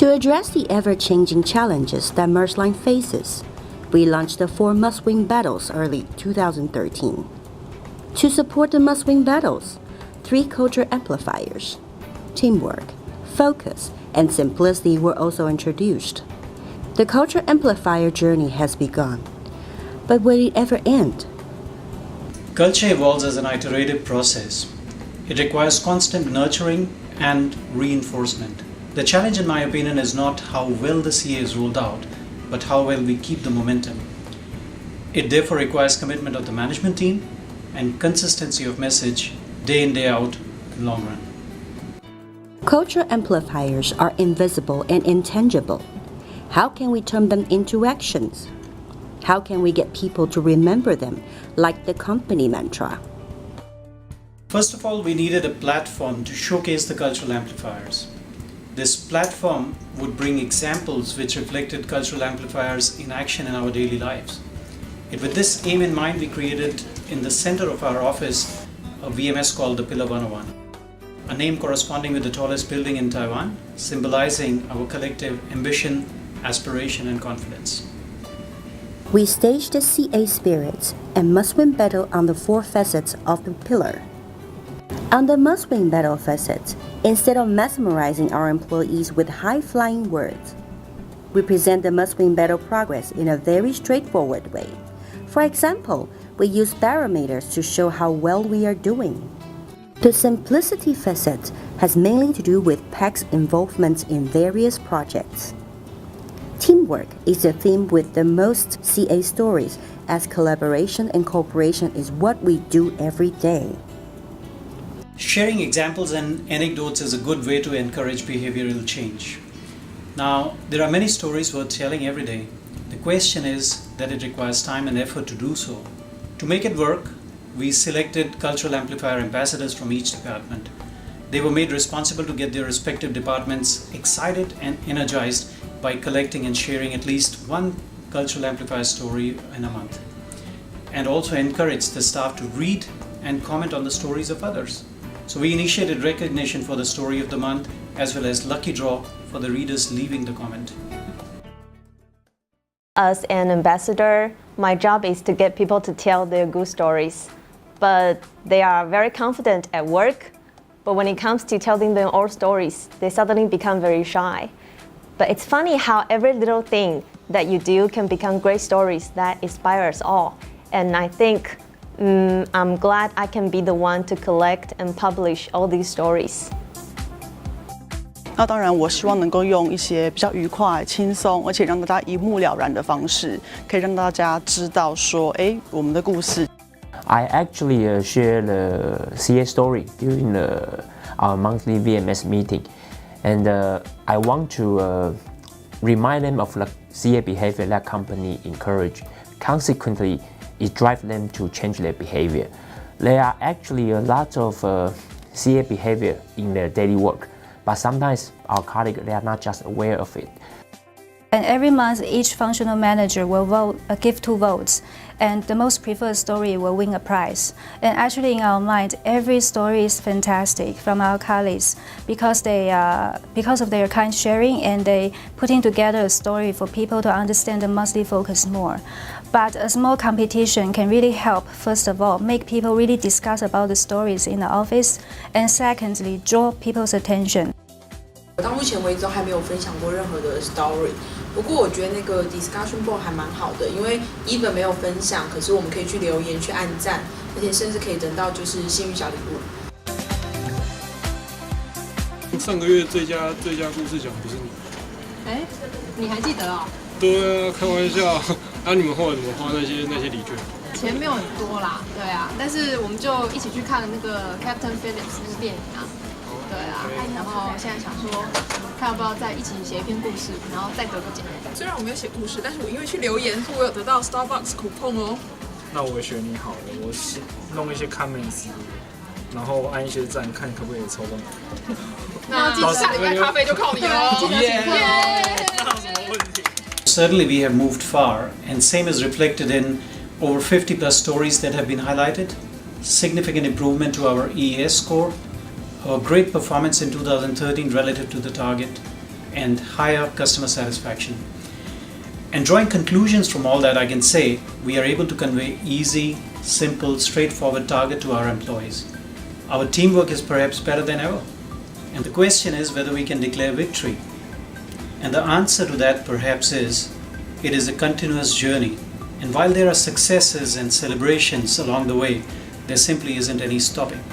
To address the ever-changing challenges that Mergeline faces, we launched the 4 Must-Win Battles early 2013. To support the Must-Win Battles, 3 culture amplifiers, teamwork, focus, and simplicity were also introduced. The culture amplifier journey has begun, but will it ever end? Culture evolves as an iterative process. It requires constant nurturing and reinforcement. The challenge, in my opinion, is not how well the CA is rolled out, but how well we keep the momentum. It therefore requires commitment of the management team and consistency of message day in, day out, in the long run. Culture amplifiers are invisible and intangible. How can we turn them into actions? How can we get people to remember them, like the company mantra? First of all, we needed a platform to showcase the cultural amplifiers. This platform would bring examples which reflected cultural amplifiers in action in our daily lives. With this aim in mind, we created in the center of our office a VMS called the Pillar 101, a name corresponding with the tallest building in Taiwan, symbolizing our collective ambition, aspiration, and confidence. We staged the CA spirit and must-win battle on the 4 facets of the pillar. On the must-win battle facet, instead of mesmerizing our employees with high-flying words, we present the must-win battle progress in a very straightforward way. For example, we use barometers to show how well we are doing. The simplicity facet has mainly to do with PAC's involvement in various projects. Teamwork is the theme with the most CA stories, as collaboration and cooperation is what we do every day. Sharing examples and anecdotes is a good way to encourage behavioral change. Now, there are many stories worth telling every day. The question is that it requires time and effort to do so. To make it work, we selected cultural amplifier ambassadors from each department. They were made responsible to get their respective departments excited and energized by collecting and sharing at least one cultural amplifier story in a month, and also encourage the staff to read and comment on the stories of others. So we initiated recognition for the story of the month as well as lucky draw for the readers leaving the comment. As an ambassador, my job is to get people to tell their good stories, but they are very confident at work, but when it comes to telling their own stories, they suddenly become very shy. But it's funny how every little thing that you do can become great stories that inspire us all. And I think I'm glad I can be the one to collect and publish all these stories. 那当然，我希望能够用一些比较愉快、轻松，而且让大家一目了然的方式，可以让大家知道说，我们的故事。I actually share the CA story during our monthly VMS meeting. And I want to remind them of the CA behavior that company encourage. Consequently, it drives them to change their behavior. There are actually a lot of CA behavior in their daily work, but sometimes our colleagues, they are not just aware of it. And every month, each functional manager will give 2 votes, and the most preferred story will win a prize. And actually, in our mind, every story is fantastic from our colleagues because of their kind sharing and they putting together a story for people to understand the monthly focus more. But a small competition can really help. First of all, make people really discuss about the stories in the office, and secondly, draw people's attention. 到目前为止都还没有分享过任何的 story， 不过我觉得那个 discussion board 还蛮好的，因为 even 没有分享，可是我们可以去留言、去按赞，而且甚至可以得到就是幸运小礼物。上个月最佳故事奖不是你？你还记得哦？对啊，开玩笑。你们后来怎么花那些礼券？钱没有很多啦，对啊，但是我们就一起去看那个 Captain Phillips 那个电影啊。对啊，然后现在想说，看要不要再一起写一篇故事，然后再得个奖。虽然我没有写故事，但是我因为去留言，我有得到 Starbucks coupon 哦。那我选你好了，我弄一些 comments， 然后按一些赞，看可不可以抽中。那下礼拜咖啡就靠你了。Certainly we have moved far, and same is reflected in over 50 plus stories that have been highlighted, significant improvement to our EAS score, a great performance in 2013 relative to the target, and higher customer satisfaction. And drawing conclusions from all that, I can say we are able to convey easy, simple, straightforward target to our employees. Our teamwork is perhaps better than ever. And the question is whether we can declare victory. And the answer to that perhaps is, it is a continuous journey. And while there are successes and celebrations along the way, there simply isn't any stopping.